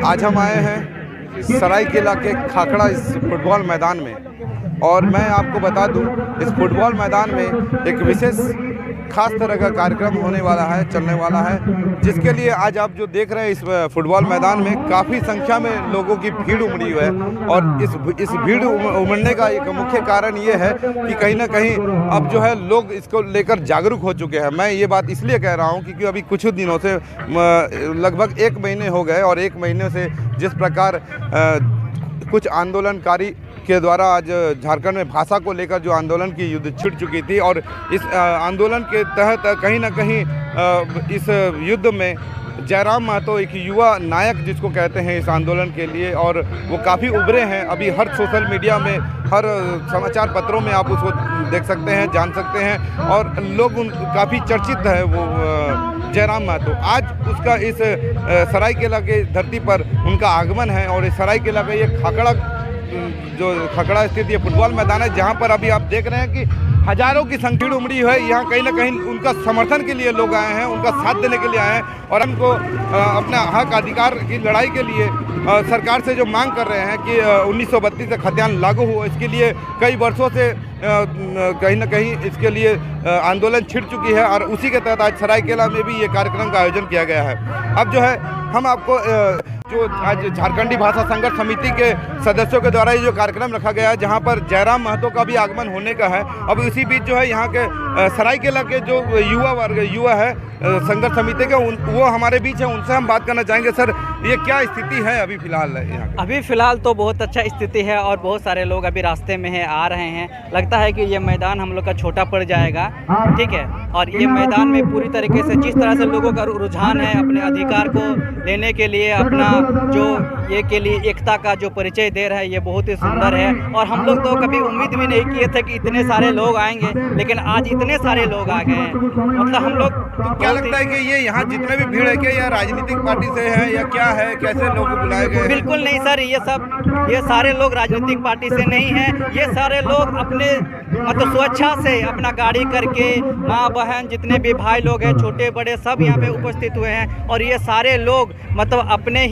आज हम आए हैं सरायकेला के खाखड़ा इस फुटबॉल मैदान में, और मैं आपको बता दूं इस फुटबॉल मैदान में एक विशेष खास तरह का कार्यक्रम होने वाला है, चलने वाला है, जिसके लिए आज आप जो देख रहे हैं इस फुटबॉल मैदान में काफ़ी संख्या में लोगों की भीड़ उमड़ी हुई है। और इस भीड़ उमड़ने का एक मुख्य कारण ये है कि कहीं ना कहीं अब जो है लोग इसको लेकर जागरूक हो चुके हैं। मैं ये बात इसलिए कह रहा हूँ क्योंकि अभी कुछ दिनों से लगभग 1 महीने हो गए, और 1 महीने से जिस प्रकार कुछ आंदोलनकारी के द्वारा आज झारखंड में भाषा को लेकर जो आंदोलन की युद्ध छिड़ चुकी थी, और इस आंदोलन के तहत कहीं ना कहीं इस युद्ध में जयराम महतो एक युवा नायक जिसको कहते हैं इस आंदोलन के लिए, और वो काफ़ी उभरे हैं। अभी हर सोशल मीडिया में, हर समाचार पत्रों में आप उसको देख सकते हैं, जान सकते हैं, और लोग काफ़ी चर्चित है वो जयराम महतो। आज उसका इस सरायकेला के धरती पर उनका आगमन है, और इस सरायकेला का ये खाखड़ा स्थित ये फुटबॉल मैदान है, जहाँ पर अभी आप देख रहे हैं कि हजारों की संख्या उमड़ी है। यहाँ कहीं ना कहीं उनका समर्थन के लिए लोग आए हैं, उनका साथ देने के लिए आए हैं, और उनको अपना हक अधिकार की लड़ाई के लिए सरकार से जो मांग कर रहे हैं कि 1932 से खतियान लागू हो, इसके लिए कई वर्षों से कहीं ना कहीं इसके लिए आंदोलन छिड़ चुकी है, और उसी के तहत आज सरायकेला में भी ये कार्यक्रम का आयोजन किया गया है। अब जो है हम आपको जो आज झारखंडी भाषा संघर्ष समिति के सदस्यों के द्वारा ये जो कार्यक्रम रखा गया है, जहां पर जयराम महतो का भी आगमन होने का है। अब इसी बीच जो है यहाँ के सरायकेला के जो युवा है संघर्ष समिति के, वो हमारे बीच है, उनसे हम बात करना चाहेंगे। सर, ये क्या स्थिति है अभी फिलहाल यहाँ? अभी फ़िलहाल तो बहुत अच्छा स्थिति है, और बहुत सारे लोग अभी रास्ते में हैं, आ रहे हैं। लगता है कि ये मैदान हम लोग का छोटा पड़ जाएगा, ठीक है। और ये मैदान में पूरी तरीके से जिस तरह से लोगों का रुझान है अपने अधिकार को लेने के लिए, अपना जो ये के लिए एकता का जो परिचय दे रहा है, ये बहुत ही सुंदर है। और हम लोग तो कभी उम्मीद भी नहीं किए थे कि इतने सारे लोग आएंगे, लेकिन आज इतने सारे लोग आ गए हैं। मतलब हम लोग तो क्या लगता है कि ये यहाँ जितने भी भीड़ है क्या या राजनीतिक पार्टी से है या क्या है, कैसे लोग बुलाए गए? बिल्कुल नहीं सर, ये सारे लोग राजनीतिक पार्टी से नहीं हैं। ये सारे लोग अपने मतलब स्वेच्छा से अपना गाड़ी करके, माँ बहन जितने भी भाई लोग हैं, छोटे बड़े सब यहाँ पे उपस्थित हुए हैं, और ये सारे लोग मतलब अपने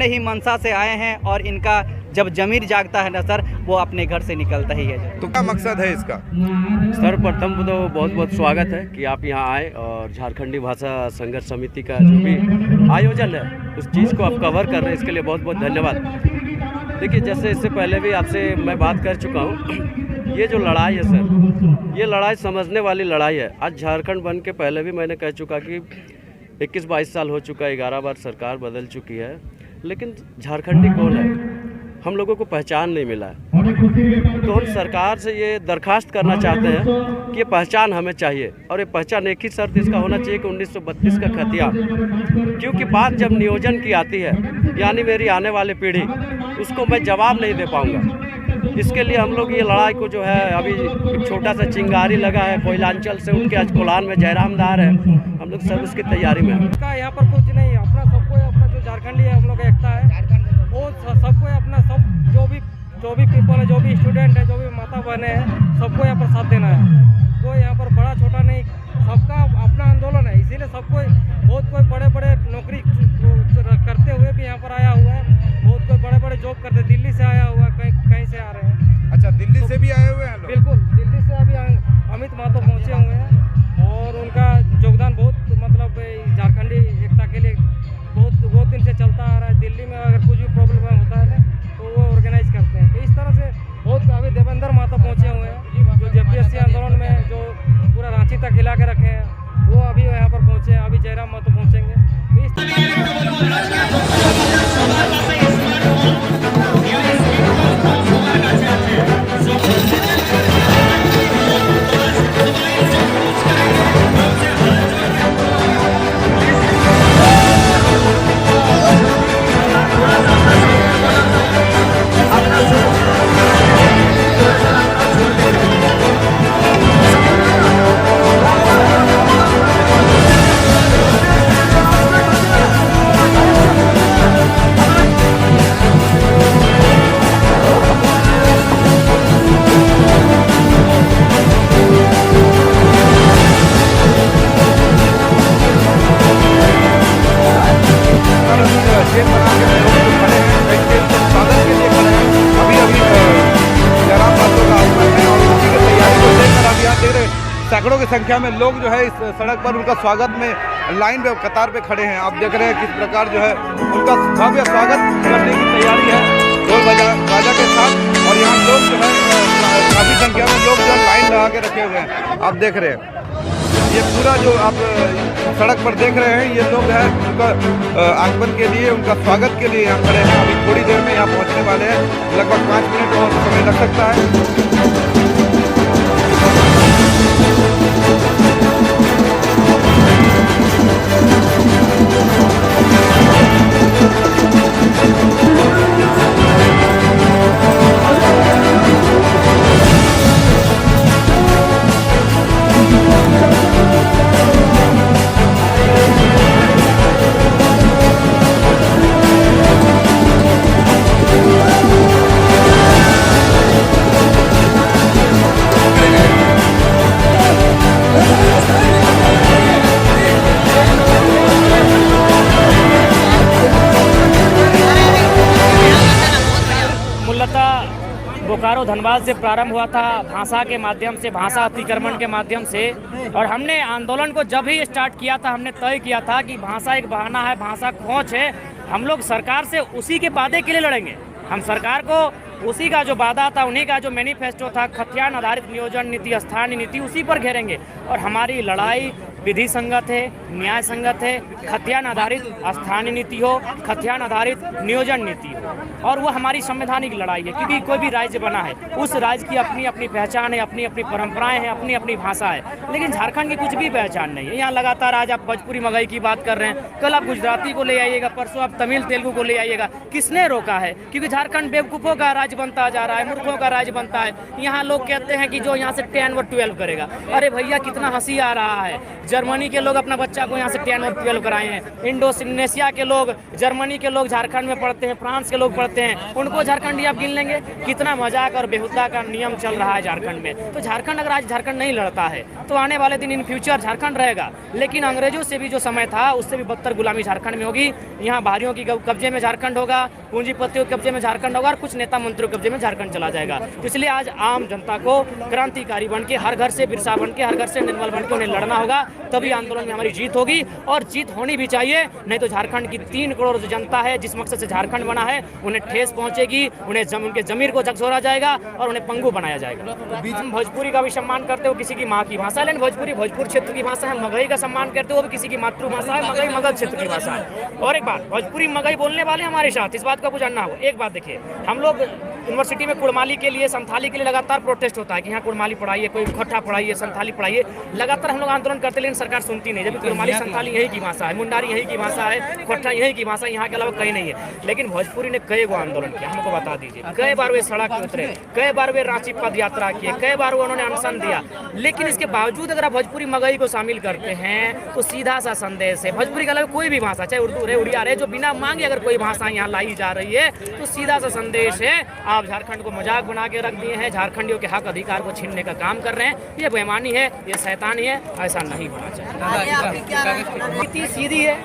ही मंशा से आए हैं। और इनका जब जमीर जागता है ना सर, वो अपने घर से निकलता ही है। तो क्या मकसद है इसका? सर्वप्रथम तो बहुत बहुत स्वागत है कि आप यहाँ आए, और झारखंडी भाषा संघर्ष समिति का जो भी आयोजन है उस चीज़ को आप कवर कर रहे हैं, इसके लिए बहुत बहुत धन्यवाद। देखिए, जैसे इससे पहले भी आपसे मैं बात कर चुका हूँ, ये जो लड़ाई है सर, ये लड़ाई समझने वाली लड़ाई है। आज झारखंड बन के पहले भी मैंने कह चुका कि 21-22 साल हो चुका है, 11 बार सरकार बदल चुकी है, लेकिन झारखंडी कौन है? हम लोगों को पहचान नहीं मिला है। तो हम सरकार से ये दरखास्त करना चाहते हैं कि ये पहचान हमें चाहिए, और ये पहचान एक ही शर्त इसका होना चाहिए कि 1932 का खतियान, क्योंकि बात जब नियोजन की आती है, यानी मेरी आने वाली पीढ़ी, उसको मैं जवाब नहीं दे पाऊँगा। इसके लिए हम लोग ये लड़ाई को जो है, अभी एक छोटा सा चिंगारी लगा है, कोयलांचल से उठ के आज कोलान में जयरामदार है, हम लोग सब उसकी तैयारी में हैं। यहाँ पर कुछ नहीं है, अपना सबको अपना जो झारखंडी है, हम लोग का एकता है, वो सबको अपना सब जो भी पीपल है, जो भी स्टूडेंट है, जो भी माता बहने हैं, सबको यहाँ पर साथ देना है। कोई यहाँ पर बड़ा छोटा नहीं, सबका अपना आंदोलन है। इसीलिए सबको बहुत कोई बड़े नौकरी करते हुए भी यहाँ पर आया हुआ है, बहुत कोई बड़े जॉब करते, दिल्ली से आया हुआ है, कहीं से आ रहे हैं। अच्छा, दिल्ली से भी आए हुए हैं लोग? बिल्कुल, दिल्ली से अभी अमित महतो पहुँचे हुए हैं, और उनका योगदान बहुत मतलब झारखंडी एकता के लिए बहुत दिन से चलता आ रहा है। दिल्ली में अगर कुछ भी प्रॉब्लम होता है तो वो ऑर्गेनाइज करते हैं। तो इस तरह से बहुत अभी देवेंद्र महतो पहुँचे हुए हैं, जो जेपीएससी आंदोलन में जो पूरा रांची तक हिला के रखे हैं, वो अभी यहाँ पर पहुँचे हैं। अभी जयराम महतो पहुँचेंगे। तो इस संख्या में लोग जो है इस सड़क पर उनका स्वागत में लाइन पे कतार पे खड़े हैं। आप देख रहे हैं किस प्रकार जो है उनका भव्य स्वागत करने की तैयारी है ढोल बाजा के साथ। और यहाँ लोग जो है काफ़ी संख्या में लोग जो है लाइन लगा के रखे हुए हैं। आप देख रहे हैं ये पूरा जो आप सड़क पर देख रहे हैं, ये लोग हैं उनका आगमन के लिए, उनका स्वागत के लिए यहाँ खड़े हैं। अभी थोड़ी देर में यहाँ पहुँचने वाले हैं, लगभग 5 मिनट और समय लग सकता है। बोकारो धनबाद से प्रारंभ हुआ था भाषा के माध्यम से, भाषा अतिक्रमण के माध्यम से। और हमने आंदोलन को जब ही स्टार्ट किया था हमने तय किया था कि भाषा एक बहाना है, भाषा खोज है। हम लोग सरकार से उसी के वादे के लिए लड़ेंगे। हम सरकार को उसी का जो वादा था, उन्हीं का जो मैनिफेस्टो था, खतियान आधारित नियोजन नीति, स्थानीय नीति, उसी पर घेरेंगे। और हमारी लड़ाई विधि संगत है, न्याय संगत है। खतियान आधारित स्थानीय नीति हो, खतियान आधारित नियोजन नीति हो, और वो हमारी संवैधानिक लड़ाई है। क्योंकि कोई भी राज्य बना है, उस राज्य की अपनी अपनी पहचान है, अपनी अपनी परंपराएं हैं, अपनी अपनी भाषा है। लेकिन झारखंड की कुछ भी पहचान नहीं है। यहाँ लगातार आज आप भोजपुरी मगही की बात कर रहे हैं, कल आप गुजराती को ले आइएगा, परसों आप तमिल तेलुगु को ले आइएगा। किसने रोका है? क्योंकि झारखंड बेवकूफ़ों का राज्य बनता जा रहा है, मूर्खों का राज्य बनता है। यहाँ लोग कहते हैं कि जो यहाँ से 10 और 12 करेगा। अरे भैया, कितना हंसी आ रहा है। जर्मनी के लोग अपना बच्चा को यहाँ से 10 और 12 कराए हैं। इंडोनेशिया के लोग, जर्मनी के लोग झारखंड में पढ़ते हैं, फ्रांस के लोग पढ़ते हैं, उनको झारखंडी आप गिन लेंगे? कितना मजाक और बेहुदा का नियम चल रहा है झारखंड में। तो झारखंड अगर आज झारखंड नहीं लड़ता है तो आने वाले दिन इन फ्यूचर झारखंड रहेगा। लेकिन अंग्रेजों से भी जो समय था उससे भी बदतर गुलामी झारखंड में होगी। यहाँ बाहरियों की कब्जे में झारखंड होगा, पूंजीपतियों के कब्जे में झारखंड होगा, और कुछ नेता मंत्रियों के कब्जे में झारखंड चला जाएगा। इसलिए आज आम जनता को क्रांतिकारी बन के, हर घर से बिरसा बन के, हर घर से निर्मल बन के उन्हें लड़ना होगा। तभी आंदोलन में हमारी जीत होगी, और जीत होनी भी चाहिए। नहीं तो झारखंड की 3 करोड़ जो जनता है, जिस मकसद से झारखंड बना है, उन्हें ठेस पहुंचेगी, उन्हें उनके जमीर को झकझोरा जाएगा और उन्हें पंगु बनाया जाएगा। हम भोजपुरी का भी सम्मान करते हो, किसी की माँ की भाषा, लेकिन भोजपुरी भोजपुर क्षेत्र की भाषा है। मगही का सम्मान करते हो, वो भी किसी की मातृभाषा है, मगही मगध क्षेत्र की भाषा है। और एक बात, भोजपुरी मगही बोलने वाले हमारे साथ, इस बात को आपको जानना होगा। एक बात देखिए, हम लोग यूनिवर्सिटी में कुड़माली के लिए, संथाली के लिए लगातार प्रोटेस्ट होता है कि यहाँ कुड़माली पढ़ाइए, कोई खट्टा पढ़ाइए, संथाली पढ़ाइए। लगातार हम लोग आंदोलन करते, लेकिन सरकार सुनती नहीं। जब कुड़माली संथाली यही की भाषा है, मुंडारी यही की भाषा है, खट्टा यही की भाषा, यहाँ के अलावा कहीं नहीं है। लेकिन भोजपुरी ने कई गो आंदोलन किया, हमको बता दीजिए। कई बार वे सड़क पे उतरे, कई बार वे रांची पद यात्रा किए, कई बार वो उन्होंने अनशन दिया। लेकिन इसके बावजूद अगर आप भोजपुरी मगही को शामिल करते हैं तो सीधा सा संदेश है, भोजपुरी के अलावा कोई भी भाषा, चाहे उर्दू रहे, उड़िया रहे, जो बिना मांगे अगर कोई भाषा यहाँ लाई जा रही है तो सीधा सा संदेश है, आप झारखंड को मजाक बना के रख दिए हैं, झारखंडियों के हक अधिकार को छीनने का काम कर रहे हैं। ये बेईमानी है, ये शैतानी है, ऐसा नहीं होना चाहिए। इतनी सीधी है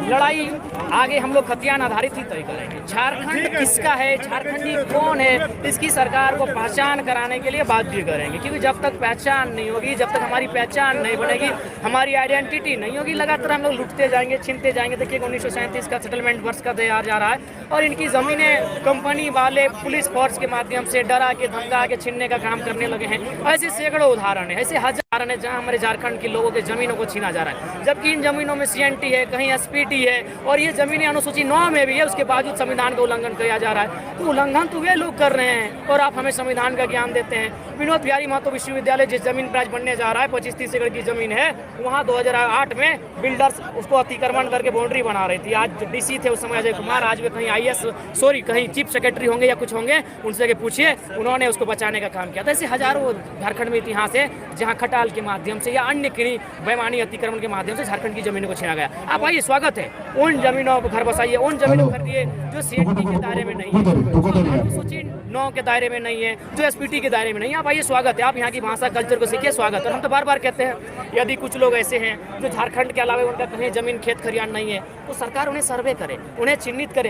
लड़ाई। आगे हम लोग खतियान आधारित ही तय करेंगे। झारखंड किसका है, झारखंडी कौन है, इसकी सरकार को पहचान कराने के लिए बाध्य करेंगे। क्योंकि जब तक पहचान नहीं होगी, जब तक हमारी पहचान नहीं बनेगी, हमारी आइडेंटिटी नहीं होगी, लगातार हम लोग लुटते जाएंगे, छीनते जाएंगे। देखिए 1937 का सेटलमेंट वर्ष का तैयार जा रहा है, और इनकी ज़मीनें कंपनी वाले पुलिस फोर्स के माध्यम से डरा के, धमका के छीनने का काम करने लगे हैं। ऐसे सैकड़ों उदाहरण है, ऐसे हजार है जहाँ हमारे झारखंड के लोगों के जमीनों को छीना जा रहा है। जबकि इन जमीनों में CNT है, कहीं SPT है, और ये जमीनें अनुसूची 9 में भी है, उसके बावजूद संविधान का उल्लंघन किया जा रहा है। तो उल्लंघन तो वे लोग कर रहे हैं, और आप हमें संविधान का ज्ञान देते हैं। विनोद बिहारी महतो विश्वविद्यालय जिस जमीन पर आज बनने जा रहा है, 25-30 एकड़ की जमीन है, वहाँ 2008 में बिल्डर्स उसको अतिक्रमण करके बाउंड्री बना रही थी। आज DC थे उस समय अजय कुमार, आज वे कहीं कहीं चीफ सेक्रेटरी होंगे या कुछ होंगे, उनसे पूछिए, उन्होंने उसको बचाने का काम किया था। ऐसे हजारों झारखंड में इतिहास है जहाँ खटाल के माध्यम से या अन्य किन्हीं बेईमानी अतिक्रमण के माध्यम से झारखंड की जमीनों को छीना गया। आप आइए, स्वागत है। उन जमीनों पर घर बसाइए, उन जमीनों पर दिए जो CNT के दायरे में नहीं है, अनुसूची 9 के दायरे में नहीं है, जो SPT के दायरे में नहीं है। आप आइए, स्वागत है। आप यहाँ की भाषा कल्चर को सीखिए, स्वागत है। हम तो बार बार कहते हैं, यदि कुछ लोग ऐसे हैं जो झारखंड के अलावा उनका कहीं जमीन खेत खलिहान नहीं है, तो सरकार उन्हें सर्वे करे, उन्हें चिन्हित करे।